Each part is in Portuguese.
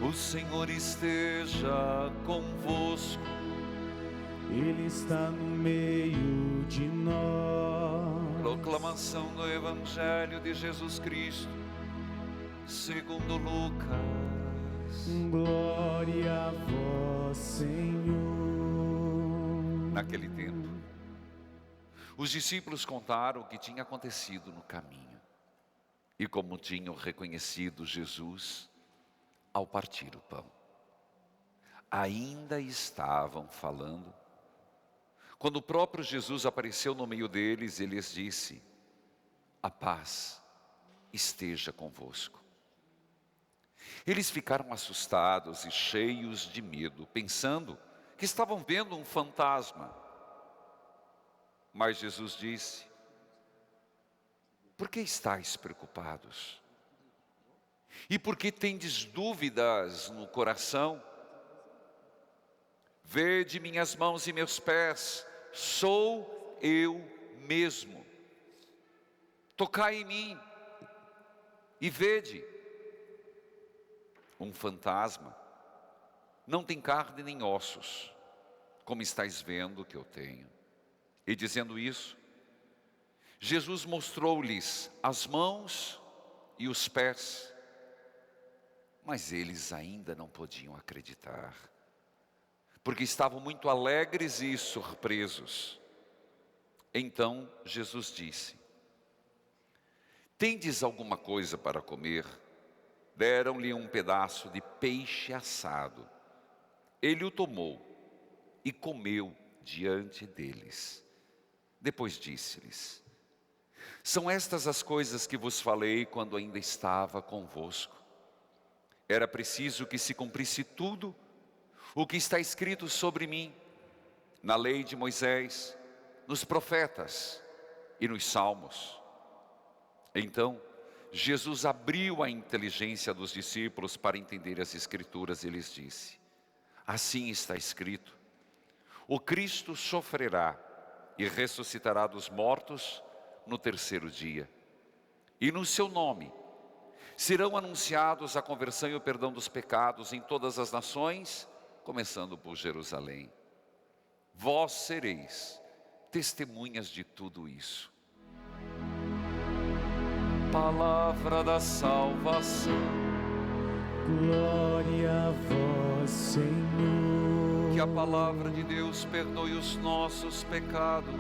O Senhor esteja convosco. Ele está no meio de nós. Proclamação do Evangelho de Jesus Cristo, segundo Lucas. Glória a vós, Senhor. Naquele tempo, os discípulos contaram o que tinha acontecido no caminho e como tinham reconhecido Jesus ao partir o pão. Ainda estavam falando quando o próprio Jesus apareceu no meio deles e lhes disse: a paz esteja convosco. Eles ficaram assustados e cheios de medo, pensando que estavam vendo um fantasma. Mas Jesus disse: por que estáis preocupados? E por que tendes dúvidas no coração? Vede minhas mãos e meus pés, sou eu mesmo. Tocai em mim e vede. Um fantasma não tem carne nem ossos, como estáis vendo que eu tenho. E dizendo isso, Jesus mostrou-lhes as mãos e os pés, mas eles ainda não podiam acreditar, porque estavam muito alegres e surpresos. Então Jesus disse: tendes alguma coisa para comer? Deram-lhe um pedaço de peixe assado. Ele o tomou e comeu diante deles. Depois disse-lhes: são estas as coisas que vos falei quando ainda estava convosco. Era preciso que se cumprisse tudo o que está escrito sobre mim, na lei de Moisés, nos profetas e nos salmos. Então, Jesus abriu a inteligência dos discípulos para entender as Escrituras e lhes disse: assim está escrito, o Cristo sofrerá e ressuscitará dos mortos no terceiro dia. E no seu nome serão anunciados a conversão e o perdão dos pecados em todas as nações, começando por Jerusalém. Vós sereis testemunhas de tudo isso. Palavra da salvação. Glória a vós, Senhor. Que a palavra de Deus perdoe os nossos pecados.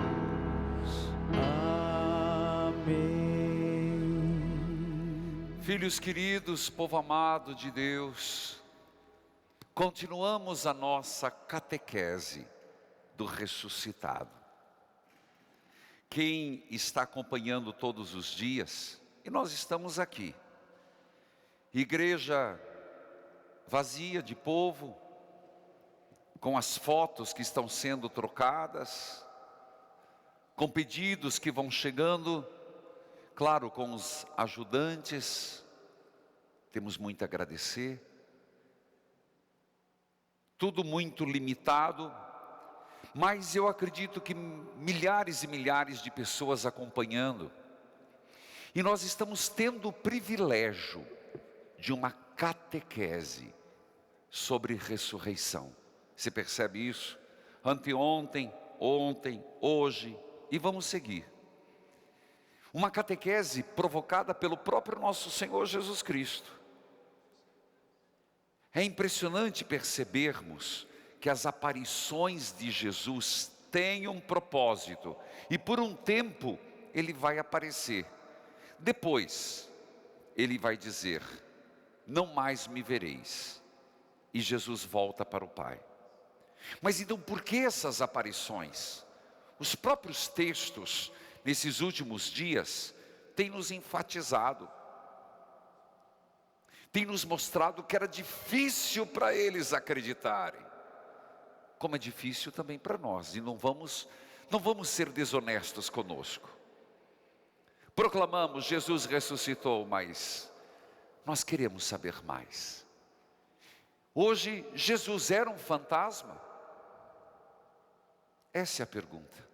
Amém. Filhos queridos, povo amado de Deus, continuamos a nossa catequese do ressuscitado. Quem está acompanhando todos os dias, e nós estamos aqui, igreja vazia de povo, com as fotos que estão sendo trocadas, com pedidos que vão chegando, claro, com os ajudantes, temos muito a agradecer, tudo muito limitado, mas eu acredito que milhares e milhares de pessoas acompanhando, e nós estamos tendo o privilégio de uma catequese sobre ressurreição. Você percebe isso? Anteontem, ontem, hoje, e vamos seguir. Uma catequese provocada pelo próprio nosso Senhor Jesus Cristo. É impressionante percebermos que as aparições de Jesus têm um propósito, e por um tempo ele vai aparecer. Depois, ele vai dizer: não mais me vereis. E Jesus volta para o Pai. Mas então por que essas aparições? Os próprios textos, nesses últimos dias, têm nos enfatizado. Têm nos mostrado que era difícil para eles acreditarem. Como é difícil também para nós. E não vamos ser desonestos conosco. Proclamamos: Jesus ressuscitou, mas nós queremos saber mais. Hoje, Jesus era um fantasma? Essa é a pergunta.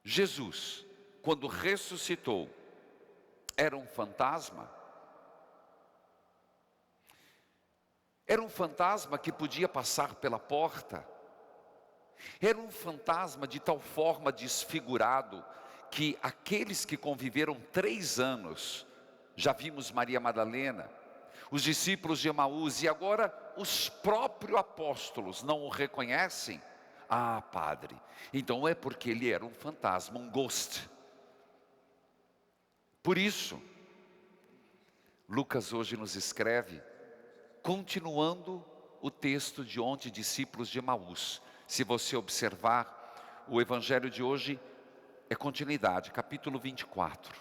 Jesus, quando ressuscitou, era um fantasma? Era um fantasma que podia passar pela porta. Era um fantasma de tal forma desfigurado que aqueles que conviveram 3 anos, já vimos Maria Madalena, os discípulos de Emaús e agora os próprios apóstolos não o reconhecem. Ah, padre, então é porque ele era um fantasma, um ghost. Por isso, Lucas hoje nos escreve, continuando o texto de ontem, discípulos de Emaús. Se você observar, o evangelho de hoje é continuidade, capítulo 24.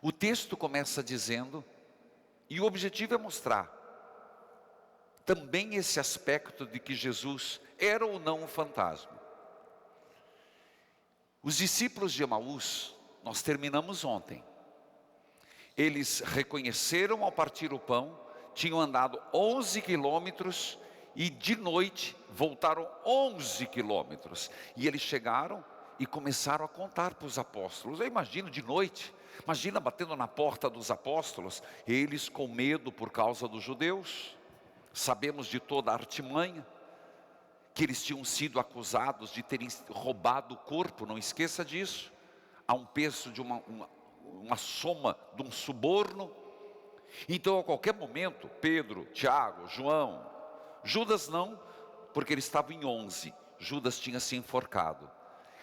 O texto começa dizendo, e o objetivo é mostrar também esse aspecto de que Jesus era ou não um fantasma. Os discípulos de Emaús, nós terminamos ontem, eles reconheceram ao partir o pão, tinham andado 11 quilômetros e de noite voltaram 11 quilômetros. E eles chegaram e começaram a contar para os apóstolos. Eu imagino de noite, imagina batendo na porta dos apóstolos, eles com medo por causa dos judeus. Sabemos de toda a artimanha, que eles tinham sido acusados de terem roubado o corpo, não esqueça disso. Há um peso de uma soma de um suborno. Então a qualquer momento, Pedro, Tiago, João, Judas não, porque ele estava em 11, Judas tinha se enforcado.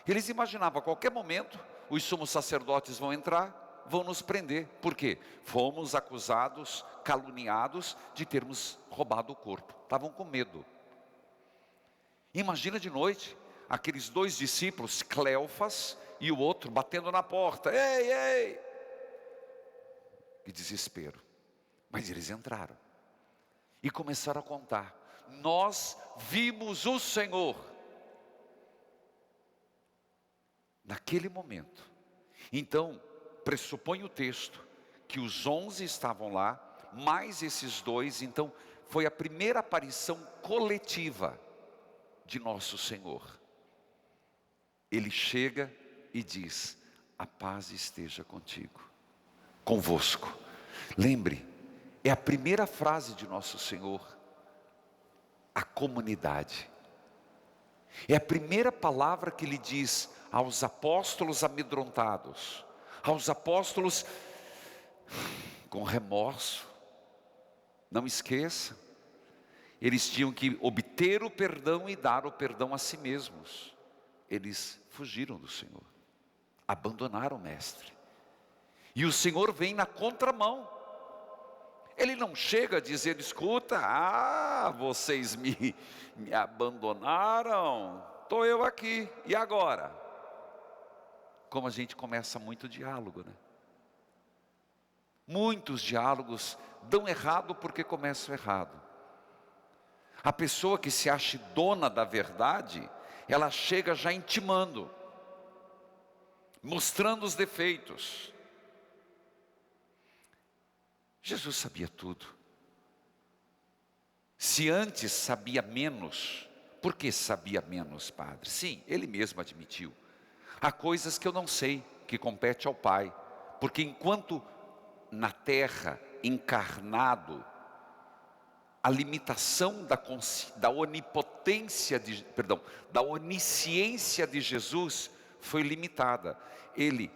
Eles imaginavam a qualquer momento, os sumos sacerdotes vão entrar, vão nos prender. Por quê? Fomos acusados, caluniados de termos roubado o corpo. Estavam com medo. Imagina de noite, aqueles 2 discípulos, Cleofas e o outro, batendo na porta. Ei, ei! Que desespero. Mas eles entraram e começaram a contar. Nós vimos o Senhor. Naquele momento. Então, pressupõe o texto que os 11 estavam lá, mais esses 2. Então, foi a primeira aparição coletiva de nosso Senhor. Ele chega e diz, a paz esteja contigo, convosco. Lembre, é a primeira frase de nosso Senhor, a comunidade. É a primeira palavra que ele diz aos apóstolos amedrontados, aos apóstolos com remorso. Não esqueça, eles tinham que obter o perdão e dar o perdão a si mesmos. Eles fugiram do Senhor, abandonaram o Mestre. E o Senhor vem na contramão. Ele não chega a dizer, escuta, vocês me abandonaram, estou eu aqui, e agora? Como a gente começa muito diálogo, né? Muitos diálogos dão errado porque começam errado. A pessoa que se acha dona da verdade, ela chega já intimando, mostrando os defeitos. Jesus sabia tudo. Se antes sabia menos, por que sabia menos, padre? Sim, ele mesmo admitiu. Há coisas que eu não sei, que compete ao Pai. Porque enquanto na terra, encarnado, a limitação da onipotência, da onisciência de Jesus foi limitada. Ele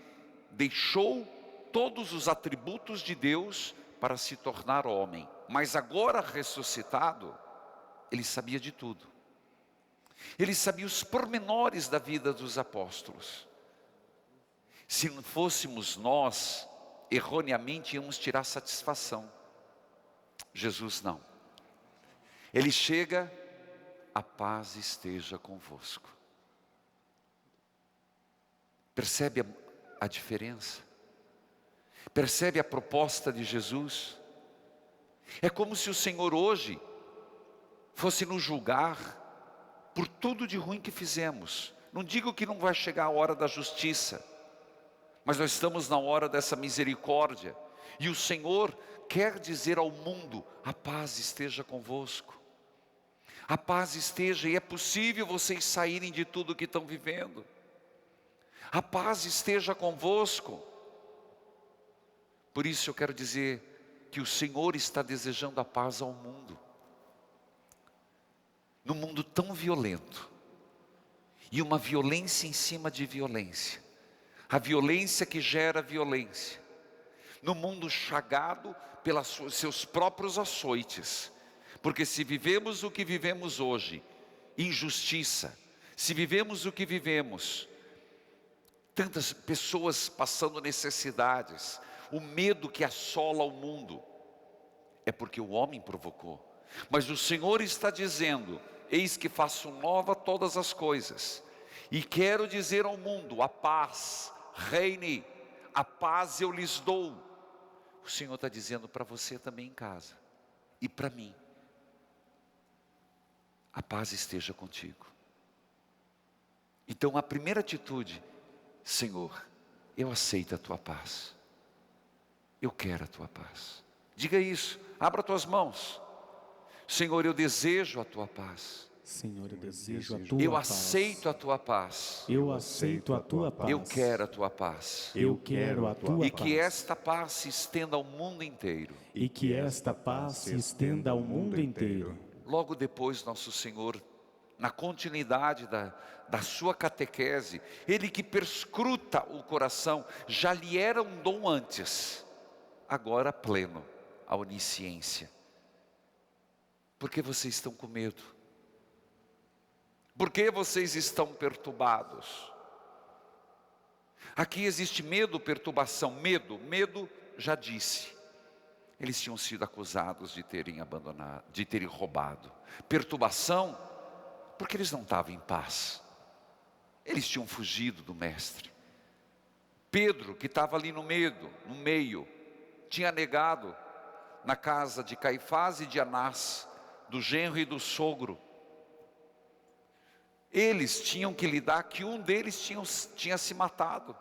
deixou todos os atributos de Deus para se tornar homem. Mas agora ressuscitado, ele sabia de tudo. Ele sabia os pormenores da vida dos apóstolos. Se não fôssemos nós, erroneamente íamos tirar satisfação. Jesus não. Ele chega, a paz esteja convosco. Percebe a diferença? Percebe a proposta de Jesus? É como se o Senhor hoje fosse nos julgar por tudo de ruim que fizemos. Não digo que não vai chegar a hora da justiça, mas nós estamos na hora dessa misericórdia. E o Senhor quer dizer ao mundo, a paz esteja convosco. A paz esteja, e é possível vocês saírem de tudo que estão vivendo. A paz esteja convosco. Por isso eu quero dizer que o Senhor está desejando a paz ao mundo. num mundo tão violento, e uma violência em cima de violência, a violência que gera violência, no mundo chagado pelos seus próprios açoites, porque se vivemos o que vivemos hoje, injustiça, se vivemos o que vivemos, tantas pessoas passando necessidades, o medo que assola o mundo, é porque o homem provocou. Mas o Senhor está dizendo: eis que faço nova todas as coisas, e quero dizer ao mundo: a paz reine, a paz eu lhes dou. O Senhor está dizendo para você também em casa, e para mim: a paz esteja contigo. Então a primeira atitude: Senhor, eu aceito a tua paz, eu quero a tua paz. Diga isso, abra tuas mãos. Senhor, eu desejo a tua paz. Senhor, eu desejo a tua Eu paz. aceito a tua paz. Eu aceito a tua paz. Eu quero a tua paz. Eu quero a tua E paz. que esta paz se estenda ao mundo inteiro. E que esta paz se estenda ao mundo inteiro. Logo depois, nosso Senhor, na continuidade da sua catequese, Ele que perscruta o coração, já lhe era um dom antes, agora pleno, a onisciência. Por que vocês estão com medo? Por que vocês estão perturbados? Aqui existe medo, perturbação. Medo, já disse. Eles tinham sido acusados de terem abandonado, de terem roubado. Perturbação, porque eles não estavam em paz. Eles tinham fugido do mestre. Pedro, que estava ali no meio, tinha negado na casa de Caifás e de Anás, do genro e do sogro. Eles tinham que lidar que um deles tinha se matado.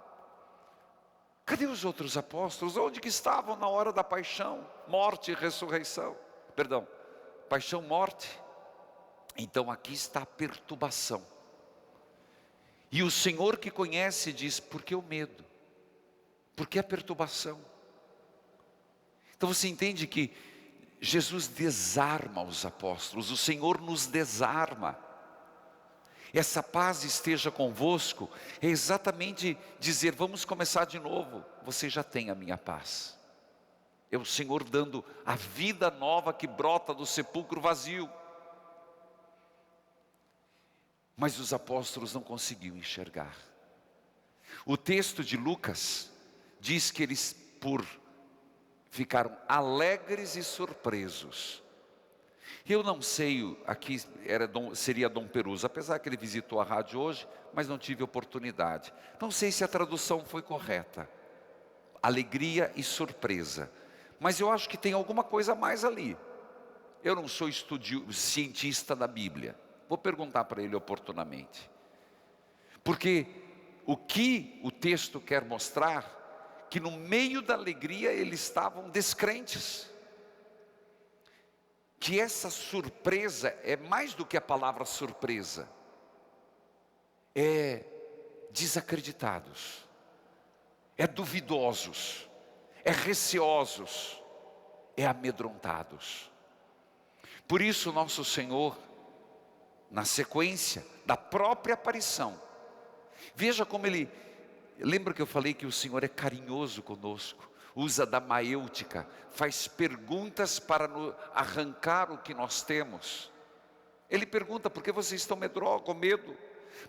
Cadê os outros apóstolos? Onde que estavam na hora da paixão, morte e ressurreição? Perdão, paixão, morte. Então aqui está a perturbação. E o Senhor que conhece diz: por que o medo? Por que a perturbação? Então você entende que Jesus desarma os apóstolos, o Senhor nos desarma. Essa paz esteja convosco é exatamente dizer: vamos começar de novo, você já tem a minha paz. É o Senhor dando a vida nova que brota do sepulcro vazio. Mas os apóstolos não conseguiam enxergar. O texto de Lucas diz que eles ficaram alegres e surpresos. Eu não sei, aqui seria Dom Peruso, apesar que ele visitou a rádio hoje, mas não tive oportunidade. Não sei se a tradução foi correta. Alegria e surpresa. Mas eu acho que tem alguma coisa a mais ali. Eu não sou cientista da Bíblia. Vou perguntar para ele oportunamente. Porque o que o texto quer mostrar, que no meio da alegria eles estavam descrentes. Que essa surpresa é mais do que a palavra surpresa. É desacreditados. É duvidosos. É receosos. É amedrontados. Por isso nosso Senhor, na sequência da própria aparição, veja como Ele, lembra que eu falei que o Senhor é carinhoso conosco, usa da maêutica, faz perguntas para arrancar o que nós temos. Ele pergunta: por que vocês estão com medo?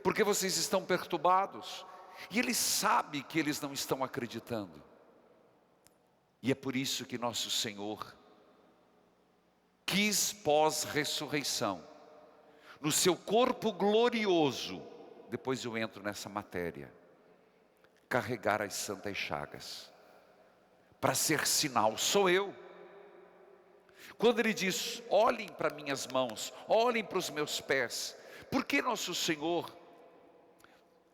Por que vocês estão perturbados? E Ele sabe que eles não estão acreditando. E é por isso que nosso Senhor quis pós-ressurreição, no seu corpo glorioso, depois eu entro nessa matéria, carregar as santas chagas, para ser sinal: sou eu. Quando Ele diz: olhem para minhas mãos, olhem para os meus pés. Por que nosso Senhor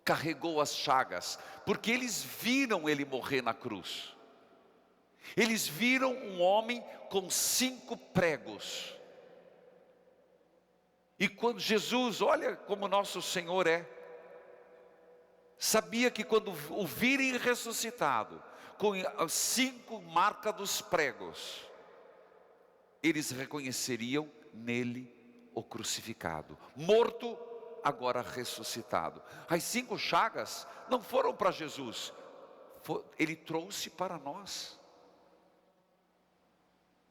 carregou as chagas? Porque eles viram Ele morrer na cruz. Eles viram um homem com 5 pregos. E quando Jesus, olha como nosso Senhor sabia que quando o virem ressuscitado, com as 5 marcas dos pregos, eles reconheceriam nele o crucificado, morto, agora ressuscitado. As 5 chagas não foram para Jesus, Ele trouxe para nós.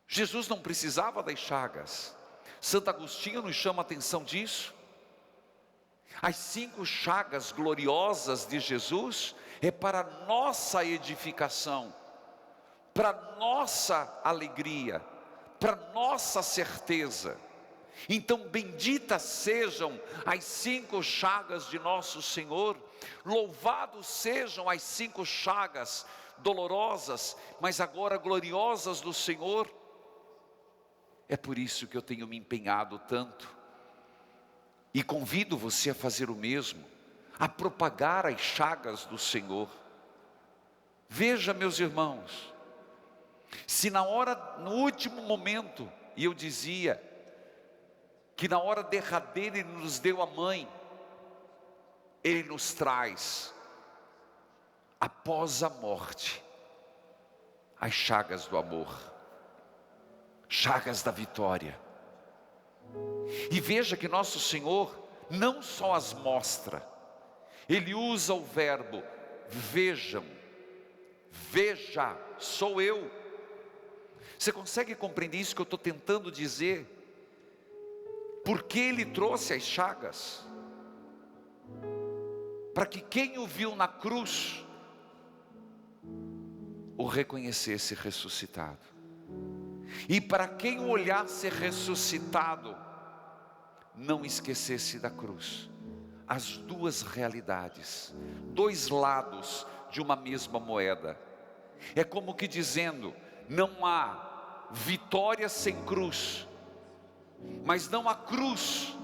Jesus não precisava das chagas. Santo Agostinho nos chama a atenção disso. As 5 chagas gloriosas de Jesus é para nossa edificação, para nossa alegria, para nossa certeza. Então benditas sejam as 5 chagas de nosso Senhor, louvados sejam as 5 chagas dolorosas, mas agora gloriosas do Senhor. É por isso que eu tenho me empenhado tanto, e convido você a fazer o mesmo, a propagar as chagas do Senhor. Veja, meus irmãos, se no último momento, e eu dizia que na hora derradeira Ele nos deu a mãe, Ele nos traz, após a morte, as chagas do amor, chagas da vitória. E veja que nosso Senhor não só as mostra, Ele usa o verbo, vejam, veja, sou eu. Você consegue compreender isso que eu estou tentando dizer? Porque Ele trouxe as chagas, para que quem o viu na cruz, o reconhecesse ressuscitado. E para quem o olhasse ressuscitado, não esquecesse da cruz. As 2 realidades, 2 lados de uma mesma moeda. É como que dizendo, não há vitória sem cruz, mas não há cruz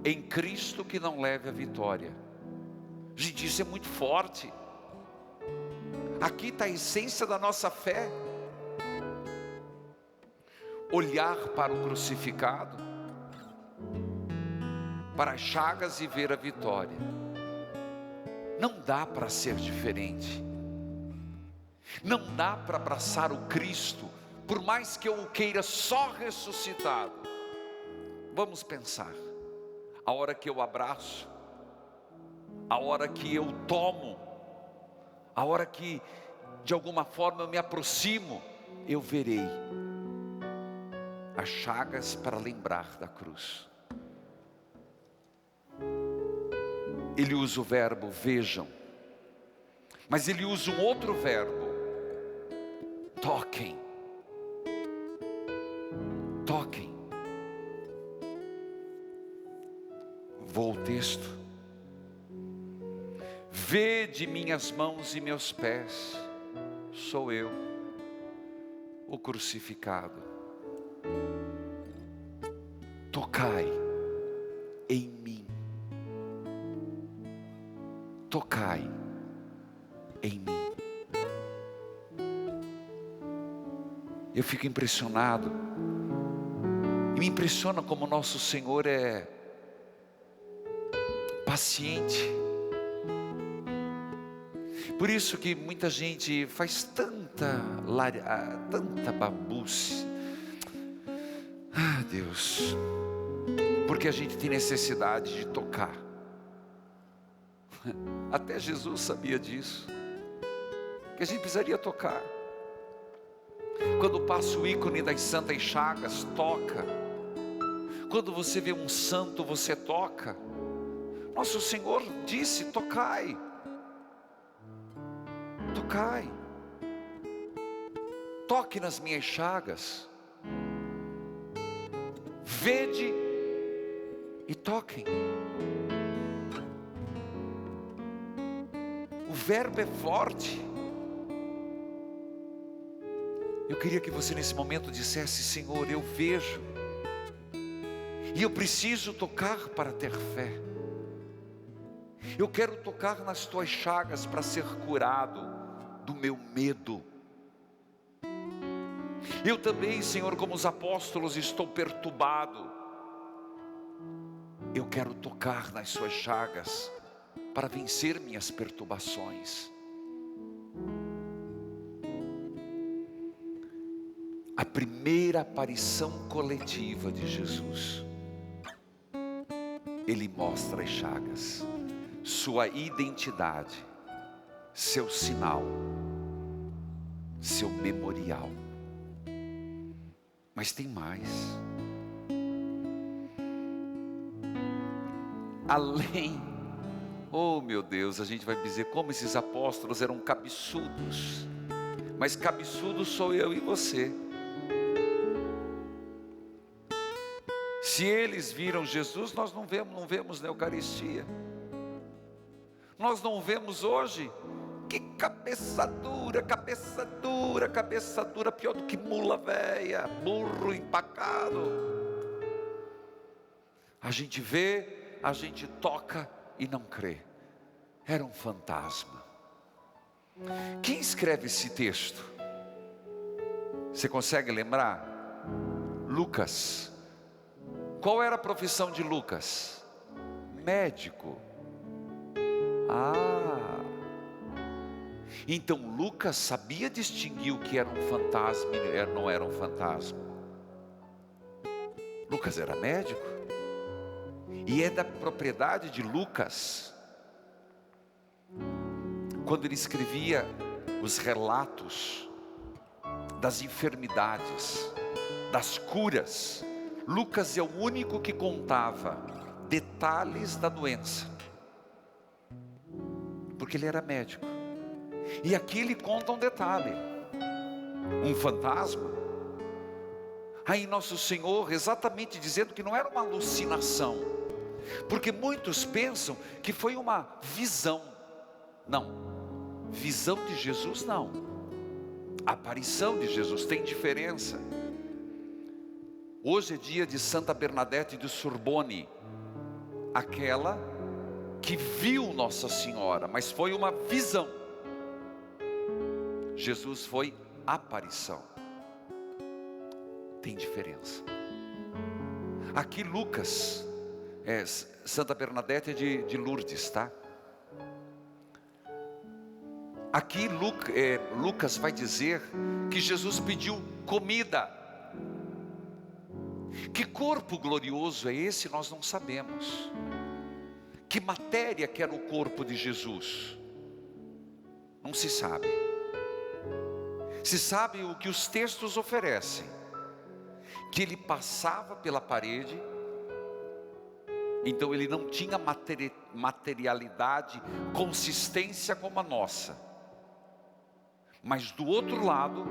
em Cristo que não leve a vitória. Gente, isso é muito forte. Aqui está a essência da nossa fé. Olhar para o crucificado, para as chagas e ver a vitória. Não dá para ser diferente. Não dá para abraçar o Cristo, por mais que eu o queira só ressuscitado. Vamos pensar, a hora que eu abraço, a hora que eu tomo, a hora que de alguma forma eu me aproximo, eu verei as chagas para lembrar da cruz. Ele usa o verbo vejam, mas Ele usa um outro verbo, toquem. Toquem. Vou ao texto. Vede minhas mãos e meus pés, sou eu, o crucificado. Tocai em mim, tocai em mim. Eu fico impressionado, e me impressiona como nosso Senhor é paciente. Por isso que muita gente faz tanta babuce. Ah, Deus, porque a gente tem necessidade de tocar. Até Jesus sabia disso, que a gente precisaria tocar. Quando passa o ícone das santas chagas, toca. Quando você vê um santo, você toca. Nosso Senhor disse, tocai. Tocai. Toque nas minhas chagas. Vede e toquem. O verbo é forte. Eu queria que você nesse momento dissesse, Senhor, eu vejo, e eu preciso tocar para ter fé. Eu quero tocar nas tuas chagas para ser curado do meu medo. Eu também, Senhor, como os apóstolos, estou perturbado. Eu quero tocar nas suas chagas para vencer minhas perturbações. A primeira aparição coletiva de Jesus Ele mostra as chagas, sua identidade, seu sinal, seu memorial. Mas tem mais. Além, oh meu Deus, a gente vai dizer como esses apóstolos eram cabeçudos. Mas cabeçudo sou eu e você. Se eles viram Jesus, nós não vemos na Eucaristia. Nós não vemos hoje. Que cabeça dura, pior do que mula velha, burro empacado. A gente vê, a gente toca e não crê. Era um fantasma. Quem escreve esse texto? Você consegue lembrar? Lucas. Qual era a profissão de Lucas? Médico. Então Lucas sabia distinguir o que era um fantasma e não era um fantasma. Lucas era médico. E é da propriedade de Lucas, quando ele escrevia os relatos das enfermidades, das curas, Lucas é o único que contava detalhes da doença, porque ele era médico. E aqui ele conta um detalhe, um fantasma. Aí nosso Senhor exatamente dizendo que não era uma alucinação, porque muitos pensam que foi uma visão. Não, visão de Jesus não, aparição de Jesus, tem diferença. Hoje é dia de Santa Bernadette de Sorbonne, aquela que viu Nossa Senhora, mas foi uma visão. Jesus foi aparição. Tem diferença. Aqui Lucas, Santa Bernadette é de Lourdes, tá? Aqui Lucas vai dizer que Jesus pediu comida. Que corpo glorioso é esse? Nós não sabemos. Que matéria que era o corpo de Jesus? Não se sabe. Se sabe o que os textos oferecem, que ele passava pela parede, então ele não tinha materialidade, consistência como a nossa. Mas do outro lado,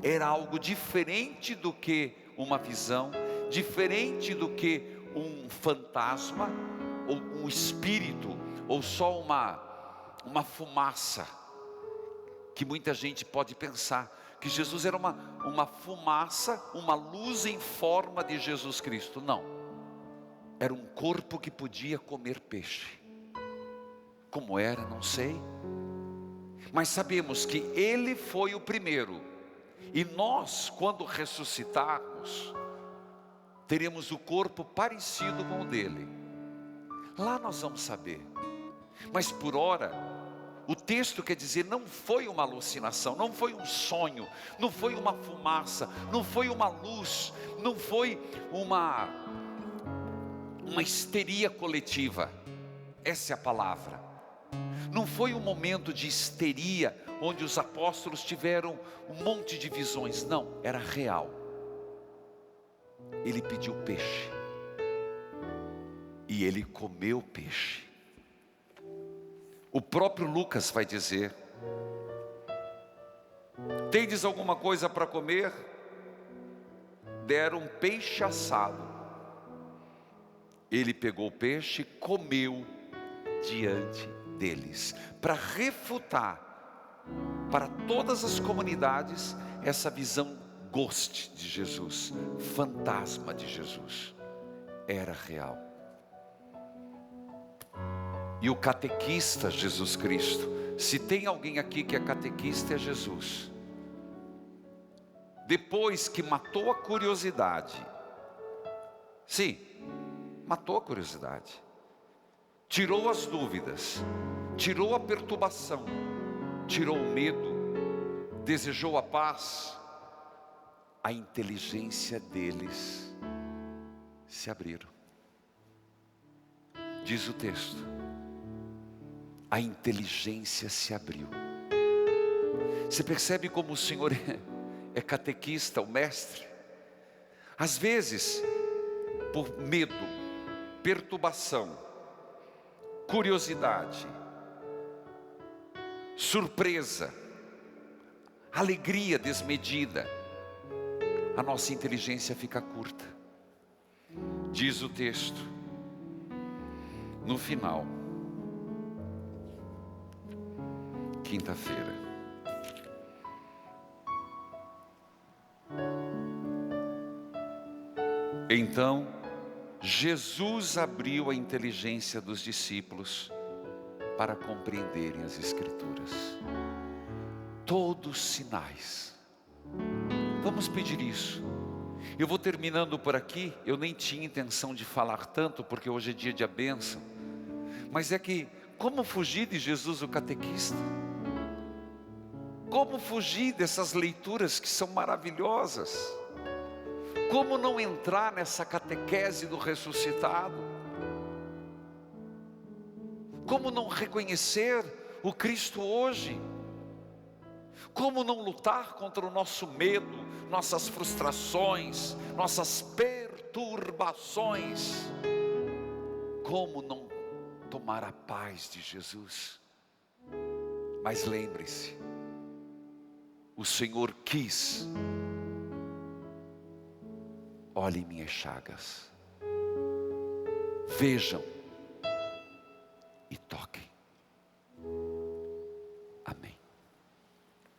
era algo diferente do que uma visão, diferente do que um fantasma, ou um espírito, ou só uma fumaça, que muita gente pode pensar, que Jesus era uma fumaça, uma luz em forma de Jesus Cristo. Não, era um corpo que podia comer peixe. Como era, não sei, mas sabemos que Ele foi o primeiro, e nós, quando ressuscitarmos, teremos o corpo parecido com o dele. Lá nós vamos saber. Mas por ora, o texto quer dizer, não foi uma alucinação, não foi um sonho, não foi uma fumaça, não foi uma luz, não foi uma histeria coletiva. Essa é a palavra. Não foi um momento de histeria, onde os apóstolos tiveram um monte de visões. Não, era real. Ele pediu peixe, e ele comeu peixe. O próprio Lucas vai dizer: tendes alguma coisa para comer? Deram peixe assado. Ele pegou o peixe e comeu diante deles, para refutar para todas as comunidades essa visão ghost de Jesus, fantasma de Jesus. Era real. E o catequista Jesus Cristo, se tem alguém aqui que é catequista, é Jesus. Depois que matou a curiosidade, sim, matou a curiosidade, tirou as dúvidas, tirou a perturbação, tirou o medo, desejou a paz, a inteligência deles se abriram. Diz o texto, a inteligência se abriu. Você percebe como o Senhor é catequista, o mestre? Às vezes, por medo, perturbação, curiosidade, surpresa, alegria desmedida, a nossa inteligência fica curta. Diz o texto, no final, quinta-feira, então Jesus abriu a inteligência dos discípulos para compreenderem as Escrituras. Todos sinais. Vamos pedir isso. Eu vou terminando por aqui. Eu nem tinha intenção de falar tanto, porque hoje é dia de bênção. Mas é que, como fugir de Jesus o catequista? Como fugir dessas leituras que são maravilhosas? Como não entrar nessa catequese do ressuscitado? Como não reconhecer o Cristo hoje? Como não lutar contra o nosso medo, nossas frustrações, nossas perturbações? Como não tomar a paz de Jesus? Mas lembre-se, o Senhor quis. Olhem minhas chagas, vejam